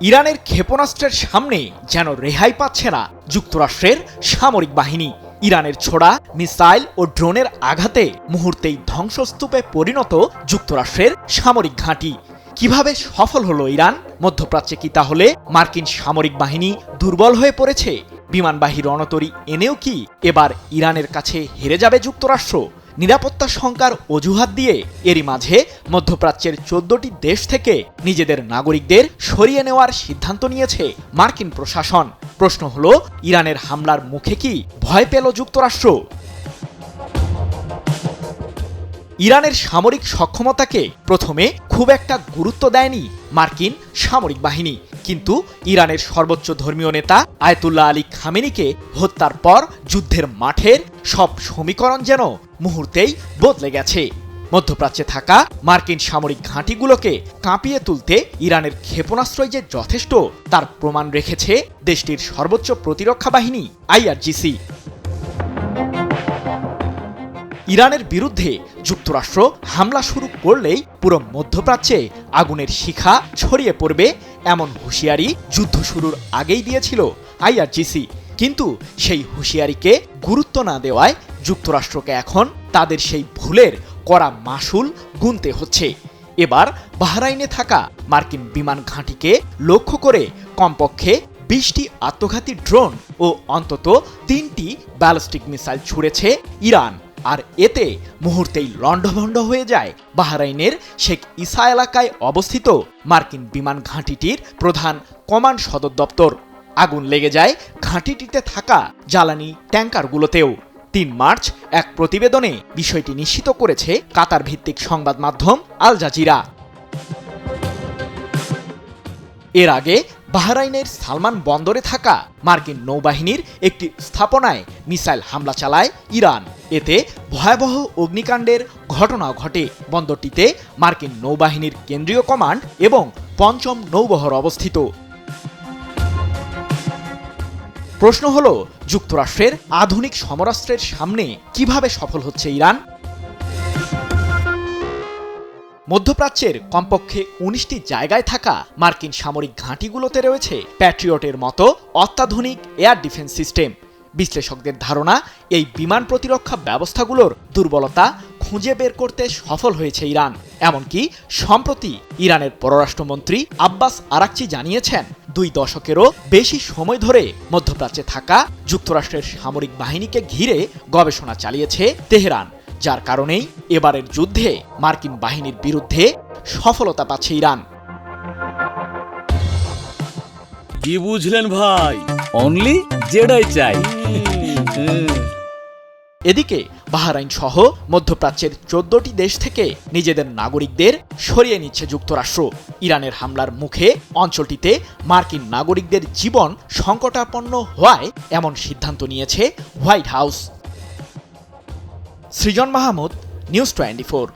ইরানের ক্ষেপণাস্ত্রের সামনে যেন রেহাই পাচ্ছে না যুক্তরাষ্ট্রের সামরিক বাহিনী। ইরানের ছোড়া মিসাইল ও ড্রোনের আঘাতে মুহূর্তেই ধ্বংসস্তূপে পরিণত যুক্তরাষ্ট্রের সামরিক ঘাঁটি। কিভাবে সফল হলো ইরান? মধ্যপ্রাচ্যে কি তাহলে মার্কিন সামরিক বাহিনী দুর্বল হয়ে পড়েছে? বিমানবাহী রণতরী এনেও কি এবার ইরানের কাছে হেরে যাবে যুক্তরাষ্ট্র? নিরাপত্তা শঙ্কার অজুহাত দিয়ে এরই মাঝে মধ্যপ্রাচ্যের 14টি দেশ থেকে নিজেদের নাগরিকদের সরিয়ে নেওয়ার সিদ্ধান্ত নিয়েছে মার্কিন প্রশাসন। প্রশ্ন হলো, ইরানের হামলার মুখে কি ভয় পেল যুক্তরাষ্ট্র? ইরানের সামরিক সক্ষমতাকে প্রথমে খুব একটা গুরুত্ব দেয়নি মার্কিন সামরিক বাহিনী, কিন্তু ইরানের সর্বোচ্চ ধর্মীয় নেতা আয়াতুল্লাহ আলী খামেনিকে হত্যার পর যুদ্ধের মাঠের সব সমীকরণ যেন মুহূর্তেই বদলে গেছে। মধ্যপ্রাচ্যে থাকা মার্কিন সামরিক ঘাঁটিগুলোকে কাঁপিয়ে তুলতে ইরানের ক্ষেপণাস্ত্রই যে যথেষ্ট তার প্রমাণ রেখেছে দেশটির সর্বোচ্চ প্রতিরক্ষা বাহিনী IRGC। ইরানের বিরুদ্ধে যুক্তরাষ্ট্র হামলা শুরু করলেই পুরো মধ্যপ্রাচ্যে আগুনের শিখা ছড়িয়ে পড়বে এমন হুঁশিয়ারি যুদ্ধ শুরুর আগেই দিয়েছিল IRGC, কিন্তু সেই হুঁশিয়ারিকে গুরুত্ব না দেওয়ায় যুক্তরাষ্ট্রকে এখন তাদের সেই ভুলের কড়া মাসুল গুনতে হচ্ছে। এবার বাহরাইনে থাকা মার্কিন বিমান ঘাঁটিকে লক্ষ্য করে কমপক্ষে 20টি আত্মঘাতী ড্রোন ও অন্তত 3টি ব্যালিস্টিক মিসাইল ছুড়েছে ইরান। আর এতে মুহূর্তেই লণ্ডভণ্ড হয়ে যায় বাহরাইনের শেখ ইসা এলাকায় অবস্থিত মার্কিন বিমান ঘাঁটিটির প্রধান কমান্ড সদর দপ্তর। আগুন লেগে যায় ঘাঁটিটিতে থাকা জ্বালানি ট্যাঙ্কারগুলোতেও। 3 মার্চ এক প্রতিবেদনে বিষয়টি নিশ্চিত করেছে কাতার ভিত্তিক সংবাদ মাধ্যম আল জাজিরা। এর আগে বাহরাইনের সালমান বন্দরে থাকা মার্কিন নৌবাহিনীর একটি স্থাপনায় মিসাইল হামলা চালায় ইরান। এতে ভয়াবহ অগ্নিকাণ্ডের ঘটনাও ঘটে। বন্দরটিতে মার্কিন নৌবাহিনীর কেন্দ্রীয় কমান্ড এবং 5ম নৌবহর অবস্থিত। প্রশ্ন হলো, যুক্তরাষ্ট্রের আধুনিক সমরাস্ত্রের সামনে কিভাবে সফল হচ্ছে ইরান? মধ্যপ্রাচ্যের কমপক্ষে 19টি জায়গায় থাকা মার্কিন সামরিক ঘাঁটিগুলোতে রয়েছে প্যাট্রিয়টের মতো অত্যাধুনিক এয়ার ডিফেন্স সিস্টেম। বিশ্লেষকদের ধারণা, এই বিমান প্রতিরক্ষা ব্যবস্থাগুলোর দুর্বলতা খুঁজে বের করতে সফল হয়েছে ইরান। এমনকি সম্প্রতি ইরানের পররাষ্ট্রমন্ত্রী আব্বাস আরাকচি জানিয়েছেন, 2 দশকেরও বেশি সময় ধরে মধ্যপ্রাচ্যে থাকা যুক্তরাষ্ট্রের সামরিক বাহিনীকে ঘিরে গবেষণা চালিয়েছে তেহরান, যার কারণেই এবারের যুদ্ধে মার্কিন বাহিনীর বিরুদ্ধে সফলতা পাচ্ছে ইরান। কি বুঝলেন ভাই? অনলি জেডাই চাই। এদিকে বাহরাইন সহ মধ্যপ্রাচ্যের 14টি দেশ থেকে নিজেদের নাগরিকদের সরিয়ে নিচ্ছে যুক্তরাষ্ট্র। ইরানের হামলার মুখে অঞ্চলটিতে মার্কিন নাগরিকদের জীবন সংকটাপন্ন হওয়ায় এমন সিদ্ধান্ত নিয়েছে হোয়াইট হাউস। সৃজন মাহমুদ, নিউজ 24।